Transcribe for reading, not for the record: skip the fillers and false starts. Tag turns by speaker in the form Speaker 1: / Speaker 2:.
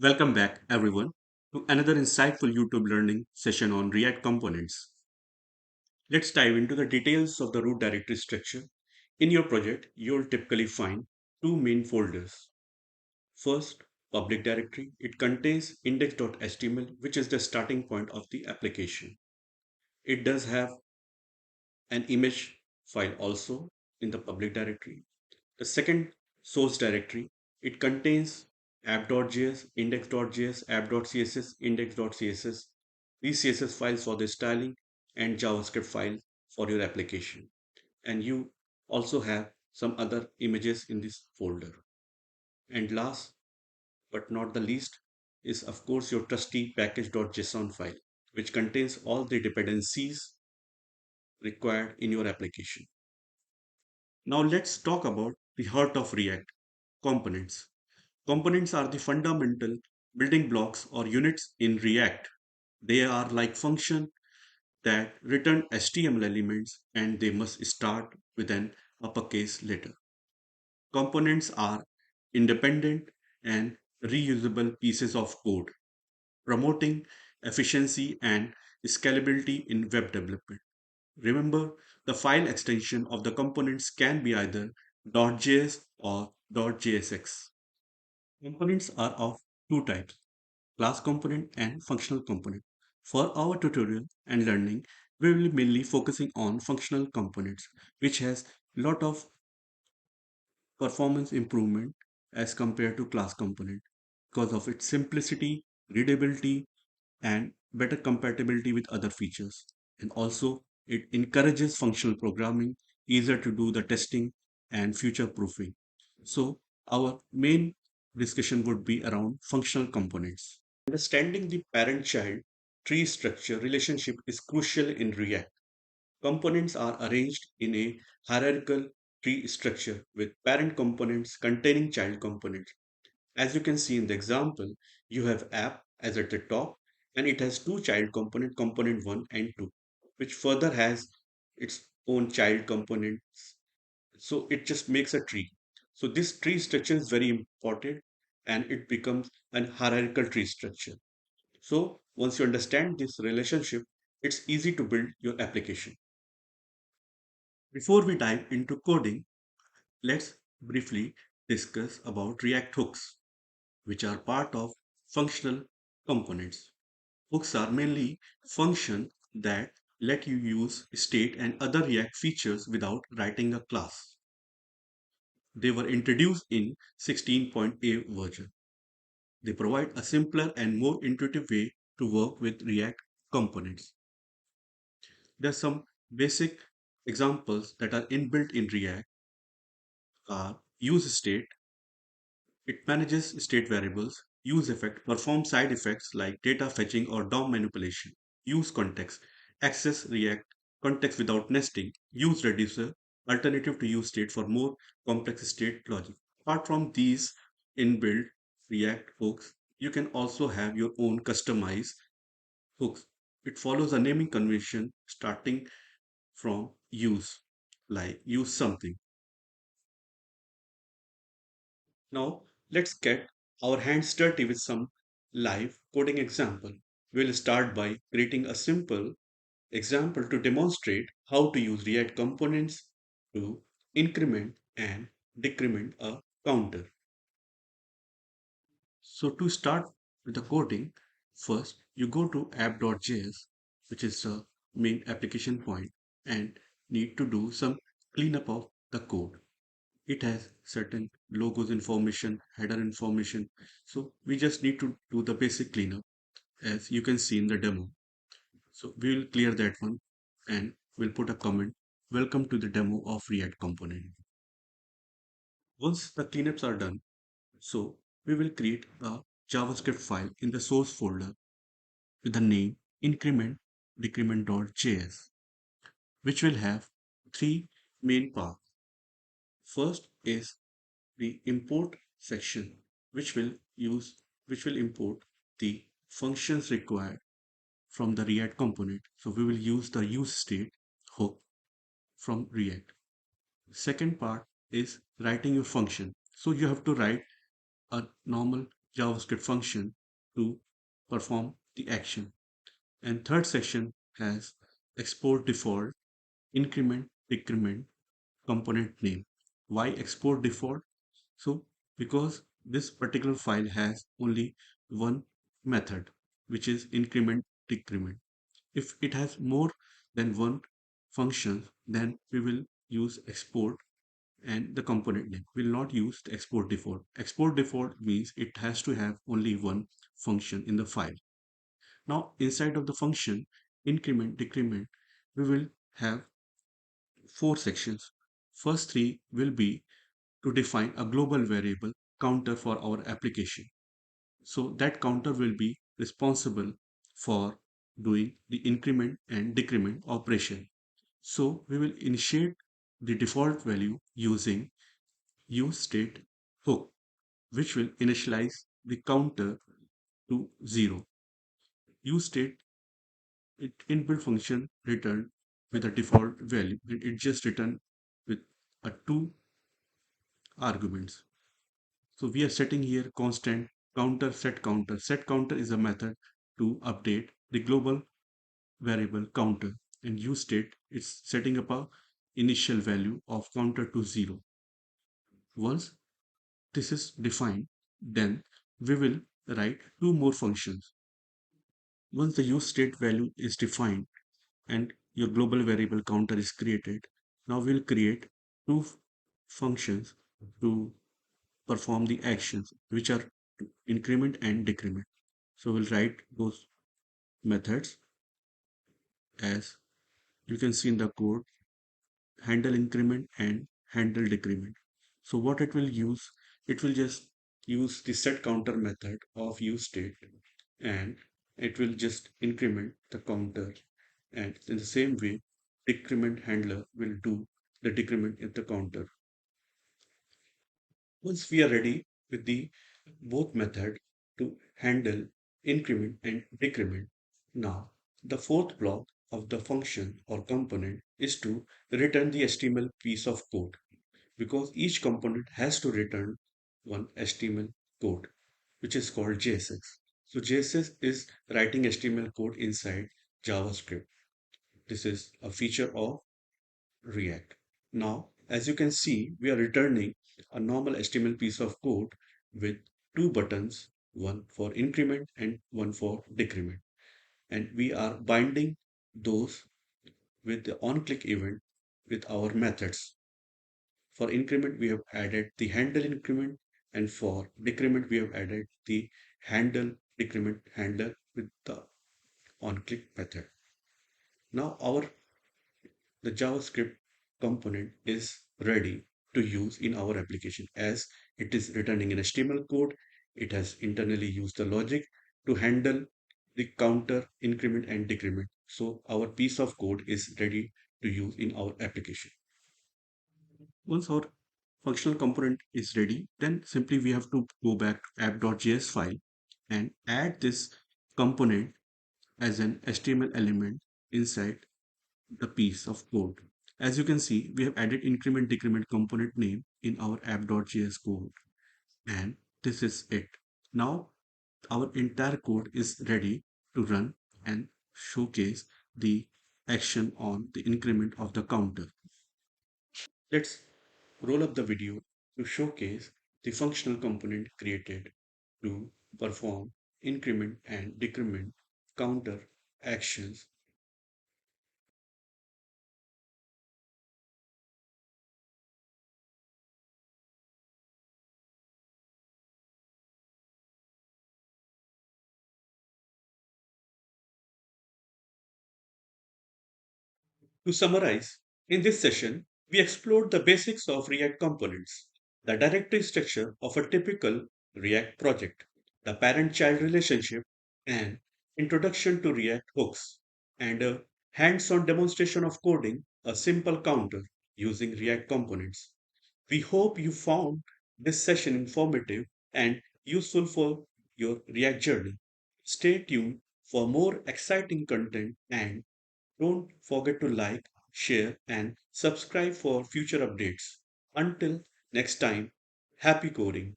Speaker 1: Welcome back, everyone, to another insightful YouTube learning session on React components. Let's dive into the details of the root directory structure. In your project, you'll typically find two main folders. First, public directory. It contains index.html, which is the starting point of the application. It does have an image file also in the public directory. The second source directory, it contains app.js, index.js, app.css, index.css, these CSS files for the styling and JavaScript file for your application. And you also have some other images in this folder. And last but not the least is of course your trusty package.json file, which contains all the dependencies required in your application. Now let's talk about the heart of React components. Components are the fundamental building blocks or units in React. They are like functions that return HTML elements and they must start with an uppercase letter. Components are independent and reusable pieces of code, promoting efficiency and scalability in web development. Remember, the file extension of the components can be either .js or .jsx. Components are of two types, class component and functional component. For our tutorial and learning, we will be mainly focusing on functional components, which has lot of performance improvement as compared to class component because of its simplicity, readability, and better compatibility with other features. And also, it encourages functional programming, easier to do the testing and future proofing. So, our main discussion would be around functional components. Understanding the parent child tree structure relationship is crucial in React. Components are arranged in a hierarchical tree structure with parent components containing child components. As you can see in the example, you have app as at the top and it has two child component, component 1 and 2, which further has its own child components. So it just makes a tree. So this tree structure is very important and it becomes an hierarchical tree structure. So once you understand this relationship, it's easy to build your application. Before we dive into coding, let's briefly discuss about React hooks, which are part of functional components. Hooks are mainly functions that let you use state and other React features without writing a class. They were introduced in 16.8 version. They provide a simpler and more intuitive way to work with React components. There are some basic examples that are inbuilt in React are use state. It manages state variables. Use effect performs side effects like data fetching or DOM manipulation. Use context access React context without nesting. Use reducer alternative to use state for more complex state logic. Apart from these inbuilt React hooks, you can also have your own customized hooks. It follows a naming convention starting from use, like use something. Now, let's get our hands dirty with some live coding example. We'll start by creating a simple example to demonstrate how to use React components to increment and decrement a counter. So to start with the coding, first you go to app.js, which is the main application point, and need to do some cleanup of the code. It has certain logos information, header information. So we just need to do the basic cleanup as you can see in the demo. So we will clear that one and we'll put a comment. Welcome to the demo of React component. Once the cleanups are done, so we will create a JavaScript file in the source folder with the name increment decrement.js, which will have three main parts. First is the import section, which will import the functions required from the React component. So we will use the use state hook from React. Second part is writing your function. So you have to write a normal JavaScript function to perform the action. And third section has export default, increment, decrement, component name. Why export default? So because this particular file has only one method, which is increment, decrement. If it has more than one function, then we will use export and the component name. We will not use the export default. Export default means it has to have only one function in the file. Now, inside of the function, increment, decrement, we will have four sections. First three will be to define a global variable counter for our application. So that counter will be responsible for doing the increment and decrement operation. So we will initiate the default value using useState hook, which will initialize the counter to 0. UseState it inbuilt function return with a default value and it just return with a two arguments. So we are setting here constant counter set counter. Set counter is a method to update the global variable counter, and useState is setting up a initial value of counter to 0. Once this is defined, then we will write two more functions. Once the useState value is defined and your global variable counter is created, now we'll create two functions to perform the actions which are increment and decrement. So we'll write those methods as you can see in the code, handle increment and handle decrement. So what it will just use the set counter method of useState and it will just increment the counter, and in the same way decrement handler will do the decrement in the counter. Once we are ready with the both method to handle increment and decrement, now the fourth block of the function or component is to return the HTML piece of code, because each component has to return one HTML code which is called JSX. So JSX is writing HTML code inside JavaScript. This is a feature of React. Now, as you can see, we are returning a normal HTML piece of code with two buttons, one for increment and one for decrement. And we are binding those with the on-click event with our methods. For increment, we have added the handle increment, and for decrement, we have added the handle decrement handler with the on-click method. Now the JavaScript component is ready to use in our application as it is returning an HTML code. It has internally used the logic to handle the counter, increment, and decrement. So our piece of code is ready to use in our application. Once our functional component is ready, then simply we have to go back to app.js file and add this component as an HTML element inside the piece of code. As you can see, we have added increment decrement component name in our app.js code, and this is it. Now our entire code is ready to run and showcase the action on the increment of the counter. Let's roll up the video to showcase the functional component created to perform increment and decrement counter actions. To summarize, in this session, we explored the basics of React components, the directory structure of a typical React project, the parent-child relationship, and introduction to React hooks, and a hands-on demonstration of coding a simple counter using React components. We hope you found this session informative and useful for your React journey. Stay tuned for more exciting content, and don't forget to like, share, and subscribe for future updates. Until next time, happy coding.